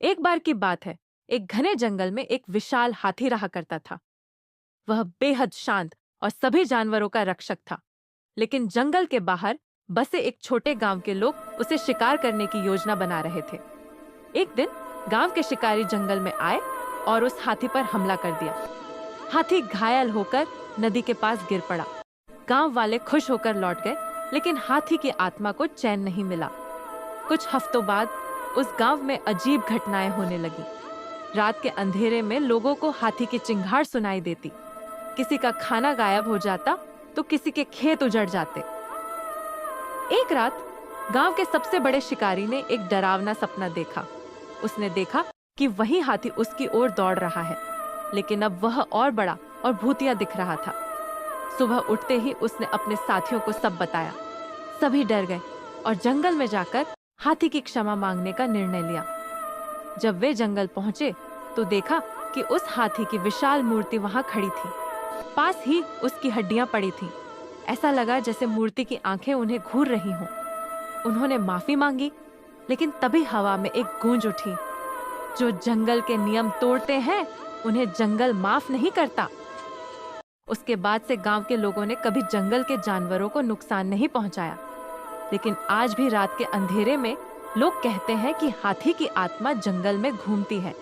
एक बार की बात है, एक घने जंगल में एक विशाल हाथी रहा करता था। वह बेहद शांत और सभी जानवरों का रक्षक था। लेकिन जंगल के बाहर बसे एक छोटे गांव के लोग उसे शिकार करने की योजना बना रहे थे। एक दिन गांव के शिकारी जंगल में आए और उस हाथी पर हमला कर दिया। हाथी घायल होकर नदी के पास गिर पड़ा। गांव वाले खुश होकर लौट गए, लेकिन हाथी की आत्मा को चैन नहीं मिला। कुछ हफ्तों बाद उस गांव में अजीब घटनाएं होने लगी। रात के अंधेरे में लोगों को हाथी की चिंगार सुनाई देती। किसी का खाना गायब हो जाता तो किसी के खेत उजड़ जाते। एक रात गांव के सबसे बड़े शिकारी ने एक डरावना सपना देखा। उसने देखा कि वही हाथी उसकी ओर दौड़ रहा है, लेकिन अब वह और बड़ा और भूतिया दिख रहा था। सुबह उठते ही उसने अपने साथियों को सब बताया। सभी डर गए और जंगल में जाकर हाथी की क्षमा मांगने का निर्णय लिया। जब वे जंगल पहुंचे तो देखा कि उस हाथी की विशाल मूर्ति वहां खड़ी थी। पास ही उसकी हड्डियां पड़ी थीं। ऐसा लगा जैसे मूर्ति की आंखें उन्हें घूर रही हों। उन्होंने माफी मांगी, लेकिन तभी हवा में एक गूंज उठी, जो जंगल के नियम तोड़ते हैं उन्हें जंगल माफ नहीं करता। उसके बाद से गांव के लोगों ने कभी जंगल के जानवरों को नुकसान नहीं पहुंचाया। लेकिन आज भी रात के अंधेरे में लोग कहते हैं कि हाथी की आत्मा जंगल में घूमती है।